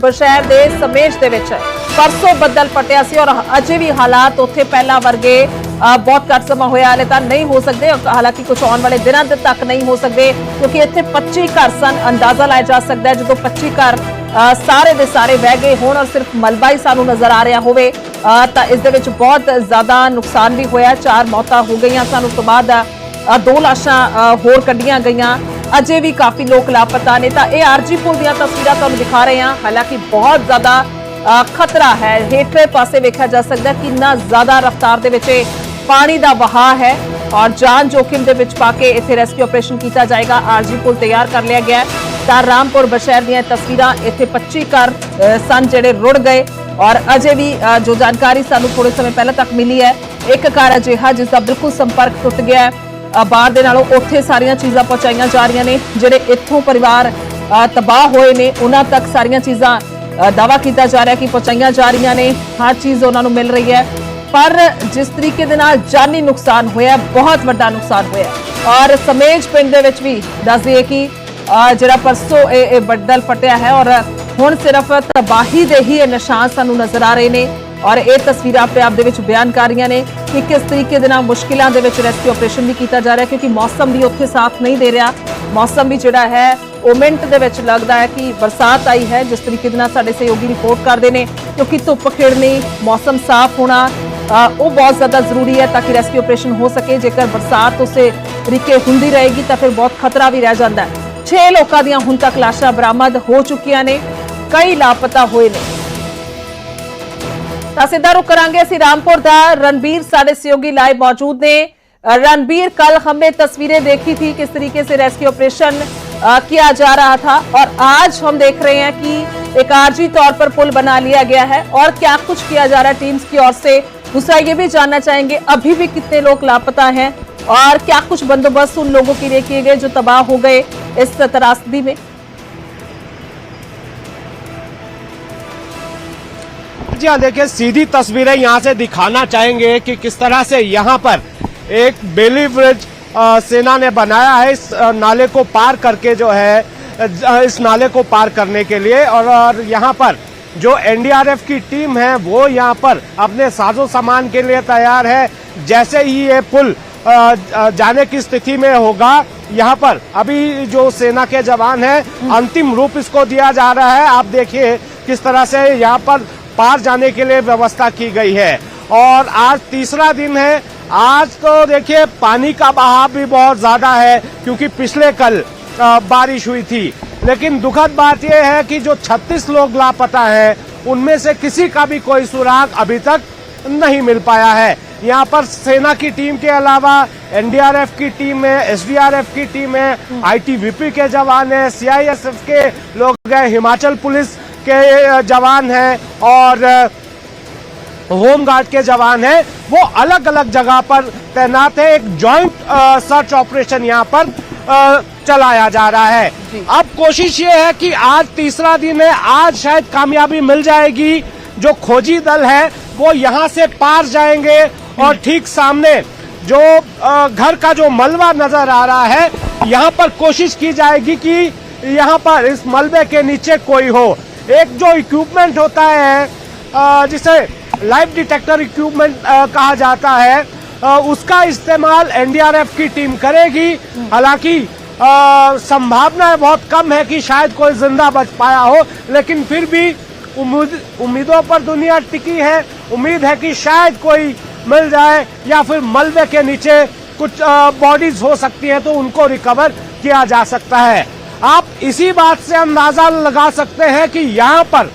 बशैर दे समेश दे विच परसों बदल फटिया सी और अजे भी हालात उत्थे पहला वर्गे बहुत घट समा होया हाले तां नहीं हो सकते। हालांकि कुछ आने वाले दिनों तक नहीं हो सकते क्योंकि इत्थे 25 घर सन। अंदाजा लाया जा सकता है जो 25 घर सारे दे सारे बह गए होण और सिर्फ मलबा ही सानू नजर आ रहा होवे तां इस दे विच बहुत ज्यादा नुकसान भी होया। 4 मौतां हो गईयां सन, उस तो बाद 2 लाशां होर कड्ढियां गईयां। अजे भी काफी लोग लापता ने। तां इह आरजी पुल दीयां तस्वीरां तुहानू दिखा रहे हैं। हालांकि बहुत ज्यादा खतरा है, हेठले पासे वेखिया जा सकदा कितना ज्यादा रफ्तार दे विच पानी दा बहाव है और जान जोखिम दे विच पाके इत्थे रेस्क्यू ऑपरेशन किया जाएगा। आरजी पुल तैयार कर लिया गया है। तां रामपुर बशैर दीयां तस्वीरां इत्थे 25 घर सन जिहड़े रुड़ गए और अजे भी जो जानकारी सानू थोड़े समय पहले तक मिली है, एक घर अजिहा जिसका बिल्कुल संपर्क टुट गया है बाहर दे नालों, उत्थे सारियां चीज़ां पहुंचाईयां जा रही ने। जिहड़े इत्थों परिवार तबाह होए ने उन्हां तक सारियां चीज़ां दावा किया जा रहा है कि पहुंचाईयां जा रही ने, हर चीज़ उन्हां नूं मिल रही है। पर जिस तरीके दे नाल जानी नुकसान होया, बहुत वड्डा नुकसान होया और समेज पिंड दे विच भी दस दिए कि जिहड़ा परसों बदल फटिया है और हुण सिर्फ तबाही दे ही निशान सानू नजर आ रहे ने और ये तस्वीरां अपने आप दे विच बयान कर रही ने कि किस तरीके दे नाल मुश्किलां दे विच रेस्क्यू ऑपरेशन भी किया जा रहा है क्योंकि मौसम भी उत्थे साथ नहीं दे रहा। मौसम भी जिहड़ा है वो मिंट दे विच लगदा है कि बरसात आई है, जिस तरीके दे नाल साडे सहयोगी रिपोर्ट करते हैं क्योंकि धुप खिड़नी, मौसम साफ होना वो बहुत ज्यादा जरूरी है ताकि रेस्क्यू ऑपरेशन हो सके। जेकर बरसात उस तरीके हुंदी रहेगी तो फिर बहुत खतरा भी रह जाता है। 6 लोगों दी हुण तक लाशां बरामद हो चुकियां ने, कई लापता हुए ने। तां सीधा रुख करांगे असीं रामपुर दा। रणबीर साडे सहयोगी लाइव मौजूद ने। रणबीर, कल हमने तस्वीरें देखी थी किस तरीके से रेस्क्यू ऑपरेशन किया जा रहा था और आज हम देख रहे हैं कि एक आरजी तौर पर पुल बना लिया गया है और क्या कुछ किया जा रहा है टीम्स की ओर से। दूसरा ये भी जानना चाहेंगे अभी भी कितने लोग लापता हैं और क्या कुछ बंदोबस्त उन लोगों के लिए किए गए जो तबाह हो गए इस त्रासदी में। जी हाँ, देखिए सीधी तस्वीरें यहाँ से दिखाना चाहेंगे कि किस तरह से यहाँ पर एक बेली ब्रिज सेना ने बनाया है इस नाले को पार करके, जो है इस नाले को पार करने के लिए। और यहाँ पर जो एनडीआरएफ की टीम है वो यहाँ पर अपने साजो सामान के लिए तैयार है। जैसे ही ये पुल जाने की स्थिति में होगा, यहाँ पर अभी जो सेना के जवान हैं अंतिम रूप इसको दिया जा रहा है। आप देखिए किस तरह से यहाँ पर पार जाने के लिए व्यवस्था की गई है और आज तीसरा दिन है। आज तो देखिए पानी का बहाव भी बहुत ज्यादा है क्योंकि पिछले कल बारिश हुई थी, लेकिन दुखद बात यह है कि जो 36 लोग लापता हैं उनमें से किसी का भी कोई सुराग अभी तक नहीं मिल पाया है। यहाँ पर सेना की टीम के अलावा एनडीआरएफ की टीम है, एसडीआरएफ की टीम है, आईटीबीपी के जवान है, सीआईएसएफ के लोग हैं, हिमाचल पुलिस के जवान हैं और होमगार्ड के जवान हैं। वो अलग अलग जगह पर तैनात है। एक जॉइंट सर्च ऑपरेशन यहाँ पर चलाया जा रहा है। अब कोशिश ये है कि आज तीसरा दिन है, आज शायद कामयाबी मिल जाएगी। जो खोजी दल है वो यहाँ से पार जाएंगे और ठीक सामने जो घर का जो मलबा नजर आ रहा है, यहाँ पर कोशिश की जाएगी कि यहाँ पर इस मलबे के नीचे कोई हो। एक जो इक्विपमेंट होता है जिसे लाइव डिटेक्टर इक्विपमेंट कहा जाता है, उसका इस्तेमाल एनडीआरएफ की टीम करेगी। हालांकि संभावना बहुत कम है कि शायद कोई जिंदा बच पाया हो, लेकिन फिर भी उम्मीदों पर दुनिया टिकी है। उम्मीद है कि शायद कोई मिल जाए या फिर मलबे के नीचे कुछ बॉडीज हो सकती हैं तो उनको रिकवर किया जा सकता है। आप इसी बात से अंदाजा लगा सकते हैं कि यहाँ पर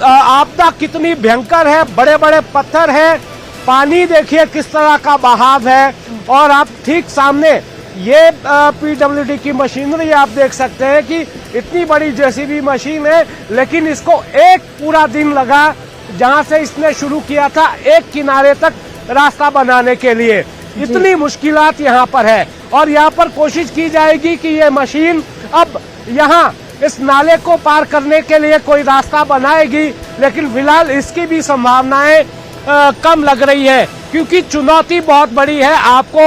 आपदा कितनी भयंकर है। बड़े बड़े पत्थर है, पानी देखिए किस तरह का बहाव है और आप ठीक सामने ये पीडब्ल्यूडी की मशीनरी आप देख सकते हैं कि इतनी बड़ी जेसीबी मशीन है, लेकिन इसको एक पूरा दिन लगा जहां से इसने शुरू किया था एक किनारे तक रास्ता बनाने के लिए। इतनी मुश्किलात यहाँ पर है और यहाँ पर कोशिश की जाएगी कि ये मशीन अब यहाँ इस नाले को पार करने के लिए कोई रास्ता बनाएगी, लेकिन फिलहाल इसकी भी संभावनाएं कम लग रही है क्योंकि चुनौती बहुत बड़ी है। आपको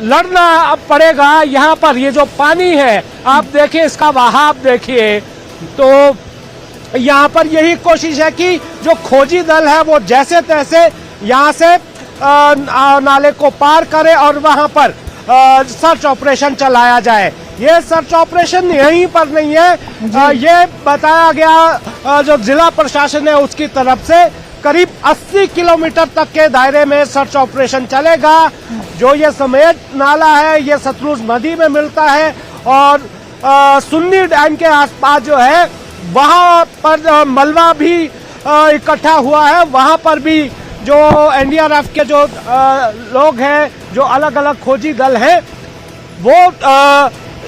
लड़ना पड़ेगा। यहाँ पर ये जो पानी है आप देखिए, इसका बहाव देखिए तो यहाँ पर यही कोशिश है कि जो खोजी दल है वो जैसे तैसे यहाँ से नाले को पार करे और वहां पर सर्च ऑपरेशन चलाया जाए। ये सर्च ऑपरेशन यहीं पर नहीं है, ये बताया गया जो जिला प्रशासन है उसकी तरफ से करीब 80 किलोमीटर तक के दायरे में सर्च ऑपरेशन चलेगा। जो ये समेत नाला है ये सतलुज नदी में मिलता है और सुन्नी डैम के आसपास जो है वहां पर मलबा भी इकट्ठा हुआ है। वहां पर भी जो एनडीआरएफ के जो लोग हैं, जो अलग अलग खोजी दल हैं, वो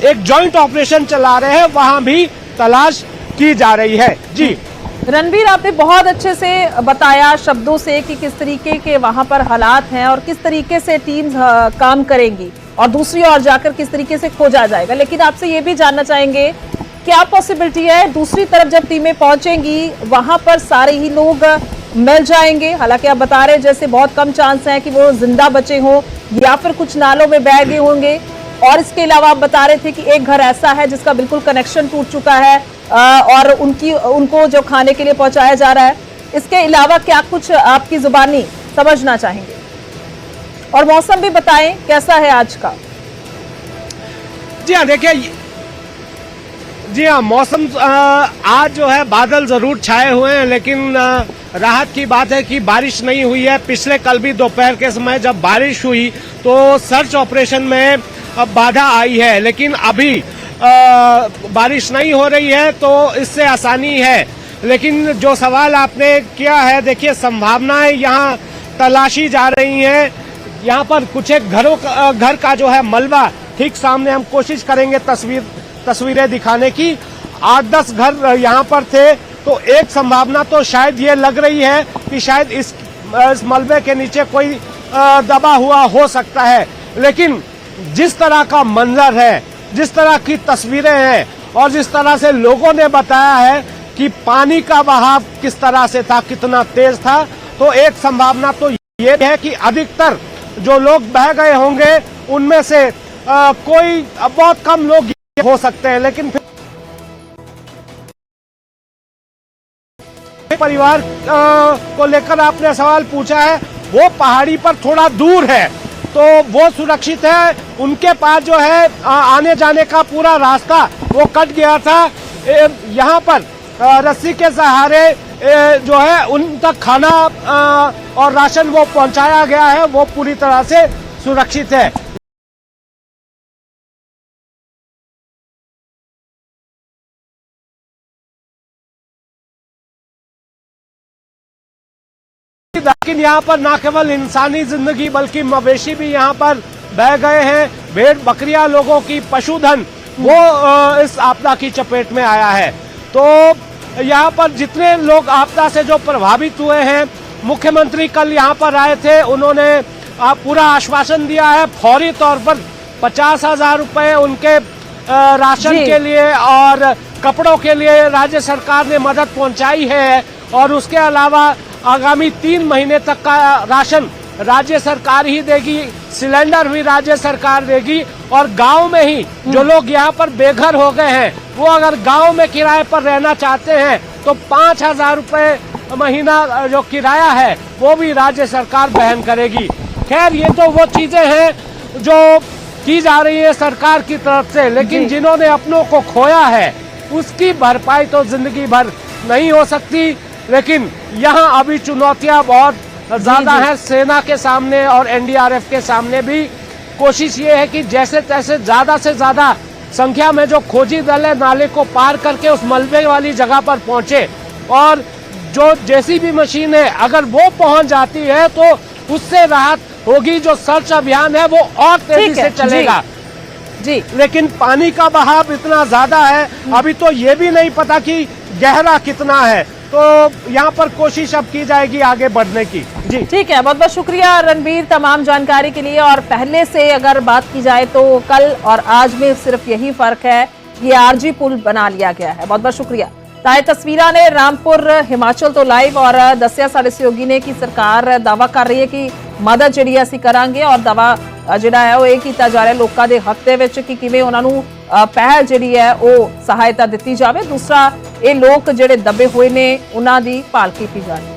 एक जॉइंट ऑपरेशन चला रहे हैं, वहां भी तलाश की जा रही है। जी रणबीर, आपने बहुत अच्छे से बताया शब्दों से कि किस तरीके के वहां पर हालात हैं और किस तरीके से टीम काम करेंगी और दूसरी ओर जाकर किस तरीके से खोजा जाएगा। लेकिन आपसे ये भी जानना चाहेंगे, क्या पॉसिबिलिटी है दूसरी तरफ जब टीमें पहुंचेंगी वहां पर सारे ही लोग मिल जाएंगे? हालांकि आप बता रहे जैसे बहुत कम चांस है कि वो जिंदा बचे हों या फिर कुछ नालों में बह गए होंगे। और इसके अलावा आप बता रहे थे कि एक घर ऐसा है जिसका बिल्कुल कनेक्शन टूट चुका है और उनको जो खाने के लिए पहुंचाया जा रहा है। इसके अलावा क्या कुछ आपकी जुबानी समझना चाहेंगे? और मौसम भी बताएं कैसा है आज का? जी हाँ, देखिए, जी हाँ, मौसम आज जो है बादल जरूर छाए हुए हैं, लेकिन राहत की बात है कि बारिश नहीं हुई है। पिछले कल भी दोपहर के समय जब बारिश हुई तो सर्च ऑपरेशन में बाधा आई है, लेकिन अभी बारिश नहीं हो रही है तो इससे आसानी है। लेकिन जो सवाल आपने किया है, देखिए संभावनाएं यहाँ तलाशी जा रही हैं। यहाँ पर कुछ एक घर का जो है मलबा ठीक सामने, हम कोशिश करेंगे तस्वीरें दिखाने की। 8-10 घर यहाँ पर थे, तो एक संभावना तो शायद ये लग रही है कि शायद इस मलबे के नीचे कोई दबा हुआ हो सकता है। लेकिन जिस तरह का मंजर है, जिस तरह की तस्वीरें हैं और जिस तरह से लोगों ने बताया है कि पानी का बहाव किस तरह से था, कितना तेज था, तो एक संभावना तो ये है कि अधिकतर जो लोग बह गए होंगे उनमें से कोई बहुत कम लोग हो सकते हैं। लेकिन फिर परिवार को लेकर आपने सवाल पूछा है, वो पहाड़ी पर थोड़ा दूर है तो वो सुरक्षित है। उनके पास जो है आने जाने का पूरा रास्ता वो कट गया था। यहाँ पर रस्सी के सहारे जो है उन तक खाना और राशन वो पहुंचाया गया है, वो पूरी तरह से सुरक्षित है। लेकिन यहाँ पर न केवल इंसानी जिंदगी बल्कि मवेशी भी यहाँ पर बह गए हैं। भेड़ बकरियां, लोगों की पशुधन वो इस आपदा की चपेट में आया है। तो यहाँ पर जितने लोग आपदा से जो प्रभावित हुए हैं, मुख्यमंत्री कल यहाँ पर आए थे, उन्होंने पूरा आश्वासन दिया है। फौरी तौर पर 50,000 रुपए उनके राशन के लिए और कपड़ों के लिए राज्य सरकार ने मदद पहुंचाई है। और उसके अलावा आगामी 3 महीने तक का राशन राज्य सरकार ही देगी, सिलेंडर भी राज्य सरकार देगी। और गांव में ही जो लोग यहाँ पर बेघर हो गए हैं, वो अगर गांव में किराए पर रहना चाहते हैं तो 5,000 रुपए महीना जो किराया है वो भी राज्य सरकार वहन करेगी। खैर, ये तो वो चीजें हैं जो की जा रही है सरकार की तरफ से, लेकिन जिन्होंने अपनों को खोया है उसकी भरपाई तो जिंदगी भर नहीं हो सकती। लेकिन यहाँ अभी चुनौतियां बहुत ज्यादा हैं सेना के सामने और एनडीआरएफ के सामने भी। कोशिश ये है कि जैसे तैसे ज्यादा से ज्यादा संख्या में जो खोजी दल है नाले को पार करके उस मलबे वाली जगह पर पहुंचे। और जो जेसीबी मशीन है अगर वो पहुंच जाती है तो उससे राहत होगी। जो सर्च अभियान है वो और तेजी से चलेगा। जी, लेकिन पानी का बहाव इतना ज्यादा है, अभी तो ये भी नहीं पता कि गहरा कितना है। तो यहाँ पर कोशिश अब की जाएगी आगे बढ़ने की। जी ठीक है, बहुत बहुत शुक्रिया रणबीर तमाम जानकारी के लिए। और पहले से अगर बात की जाए तो कल और आज में सिर्फ यही फर्क है, ये आरजी पुल बना लिया गया है। बहुत बहुत शुक्रिया। ताए तस्वीरां ने रामपुर हिमाचल तो लाइव और दसिया साढ़े सहयोगी ने कि सरकार दावा कर रही है कि मदद ਜਿਹੜੀ ਅਸੀਂ ਕਰਾਂਗੇ और दावा ਜਿਹੜਾ है वो ਇਹ ਕੀਤਾ ਜਾ ਰਿਹਾ ਲੋਕਾਂ ਦੇ ਹੱਕ ਦੇ ਵਿੱਚ ਕਿ ਕਿਵੇਂ ਉਹਨਾਂ ਨੂੰ ਪਹਿਲ ਜਿਹੜੀ ਹੈ ਉਹ ਸਹਾਇਤਾ ਦਿੱਤੀ ਜਾਵੇ। ਦੂਸਰਾ ਇਹ ਲੋਕ ਜਿਹੜੇ ਦਬੇ ਹੋਏ ਨੇ ਉਹਨਾਂ ਦੀ ਭਾਲ ਕੀਤੀ ਜਾਵੇ।